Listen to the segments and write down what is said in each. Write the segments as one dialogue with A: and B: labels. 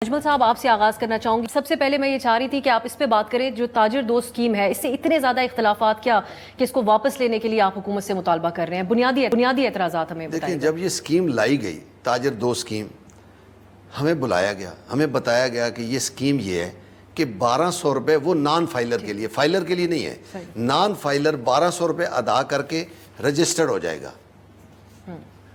A: اجمل صاحب آپ سے آغاز کرنا چاہوں گی. سب سے پہلے میں یہ چاہ رہی تھی کہ آپ اس پہ بات کریں جو تاجر دوست اسکیم ہے, اس سے اتنے زیادہ اختلافات کیا کہ اس کو واپس لینے کے لیے آپ حکومت سے مطالبہ کر رہے ہیں؟ بنیادی اعتراضات ہمیں بتائیں.
B: دیکھیں, جب یہ اسکیم لائی گئی تاجر دوست اسکیم, ہمیں بلایا گیا, ہمیں بتایا گیا کہ یہ اسکیم یہ ہے کہ 1200 روپے وہ نان فائلر کے لیے, فائلر کے لیے نہیں ہے, نان فائلر 1200 روپے ادا کر کے رجسٹرڈ ہو جائے گا,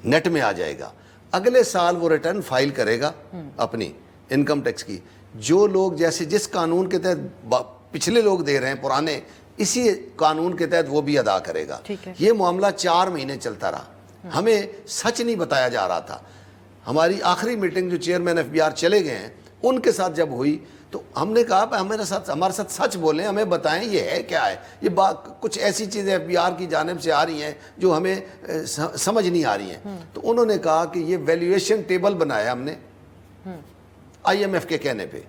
B: نیٹ میں آ جائے گا. اگلے سال وہ ریٹرن فائل کرے گا اپنی انکم ٹیکس کی. جو لوگ جیسے جس قانون کے تحت پچھلے لوگ دے رہے ہیں پرانے, اسی قانون کے تحت وہ بھی ادا کرے گا. یہ معاملہ 4 مہینے چلتا رہا, ہمیں سچ نہیں بتایا جا رہا تھا. ہماری آخری میٹنگ جو چیئرمین ایف بی آر چلے گئے ہیں ان کے ساتھ جب ہوئی تو ہم نے کہا ہمارے ساتھ سچ بولیں, ہمیں بتائیں یہ ہے کیا ہے. یہ کچھ ایسی چیزیں ایف بی آر کی جانب سے آ رہی ہیں جو ہمیں سمجھ نہیں آ رہی ہیں. تو انہوں نے کہا کہ یہ ویلیویشن ٹیبل بنایا ہم نے آئی ایم ایف کے کہنے پہ,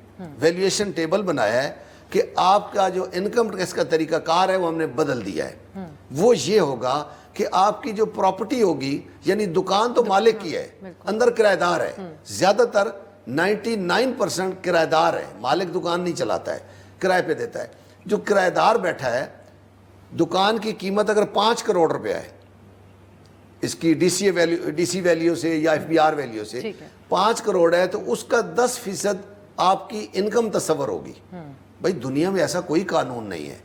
B: ویلیویشن ٹیبل بنایا ہے کہ آپ کا جو انکم ٹیکس کا طریقہ کار ہے وہ ہم نے بدل دیا ہے. وہ یہ ہوگا کہ آپ کی جو پراپرٹی ہوگی, یعنی دکان تو مالک کی ہے, اندر کرایہ دار ہے, زیادہ تر 99% کرایہ دار ہے, مالک دکان نہیں چلاتا ہے, کرائے پہ دیتا ہے. جو کرایہ دار بیٹھا ہے, دکان کی قیمت اگر 5 کروڑ روپیہ ہے, اس کی ڈی سی ویلیو سے یا ایف بی آر ویلیو سے 5 کروڑ ہے, تو اس کا 10% آپ کی انکم تصور ہوگی. بھائی دنیا میں ایسا کوئی قانون نہیں ہے,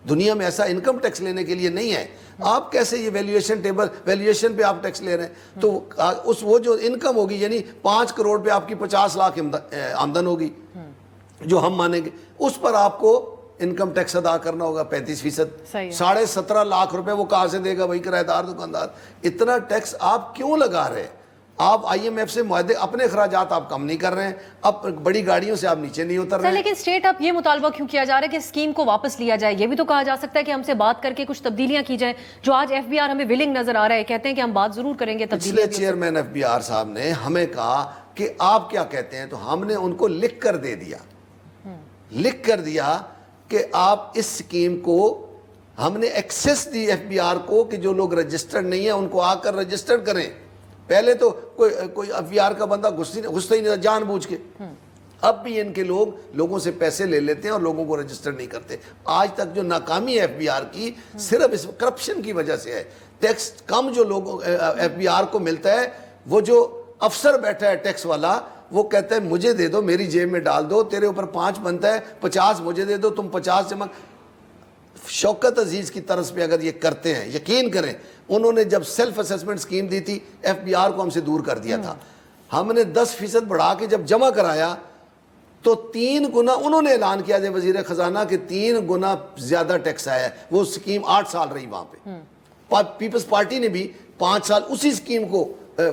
B: دنیا میں ایسا انکم ٹیکس لینے کے لیے نہیں ہے. آپ کیسے یہ ویلیویشن ٹیبل, ویلیویشن پہ آپ ٹیکس لے رہے ہیں, تو وہ جو انکم ہوگی یعنی 5 کروڑ پہ آپ کی 50 لاکھ آمدن ہوگی جو ہم مانیں گے, اس پر آپ کو انکم ٹیکس ادا کرنا ہوگا 35%. 17.5 لاکھ روپے وہ کہاں سے دے گا بھائی کرایہ دار دکاندار؟ اتنا ٹیکس آپ کیوں لگا رہے ہیں؟ آپ آئی ایم ایف سے معاہدے, اپنے اخراجات آپ کم نہیں کر رہے ہیں, اب بڑی گاڑیوں سے آپ نیچے نہیں اتر رہے ہیں.
A: لیکن اسٹیٹ اب یہ مطالبہ کیوں کیا جا رہا ہے کہ اسکیم کو واپس لیا جائے؟ یہ بھی تو کہا جا سکتا ہے کہ ہم سے بات کر کے کچھ تبدیلیاں کی جائیں, جو آج ایف بی آر ہمیں ولنگ نظر آ رہا ہے, کہتے ہیں کہ ہم بات ضرور کریں گے.
B: پچھلے چیئرمین ایف بی آر صاحب نے ہمیں کہا کہ آپ کیا کہتے ہیں, تو ہم نے ان کو لکھ کر دے دیا, لکھ کر دیا کہ آپ اس اسکیم کو, ہم نے access the F B R کو کہ جو لوگ رجسٹرڈ نہیں ہیں ان کو آ کر رجسٹرڈ کریں. پہلے تو کوئی ایف بی آر کا بندہ گھستا ہی نہیں تھا جان بوجھ کے. اب بھی ان کے لوگوں سے پیسے لے لیتے ہیں اور لوگوں کو رجسٹر نہیں کرتے. آج تک جو ناکامی ہے ایف بی آر کی صرف اس کرپشن کی وجہ سے ہے. ٹیکس کم جو لوگوں ایف بی آر کو ملتا ہے, وہ جو افسر بیٹھا ہے ٹیکس والا, وہ کہتا ہے مجھے دے دو, میری جیب میں ڈال دو, تیرے اوپر 5 بنتا ہے, 50 مجھے دے دو, تم 50 جمع. شوکت عزیز کی طرز پہ اگر یہ کرتے ہیں, یقین کریں انہوں نے جب سیلف اسیسمنٹ اسکیم دی تھی ایف بی آر کو ہم سے دور کر دیا تھا. ہم نے 10% بڑھا کے جب جمع کرایا تو 3 گنا انہوں نے اعلان کیا تھا وزیر خزانہ کہ 3 گنا زیادہ ٹیکس آیا ہے. وہ اسکیم 8 سال رہی وہاں پہ. پیپلز پارٹی نے بھی 5 سال اسی اسکیم کو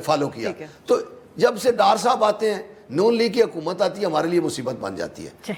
B: فالو کیا. تو جب سے ڈار صاحب آتے ہیں, نون لیگ کی حکومت آتی ہے, ہمارے لیے مصیبت بن جاتی ہے.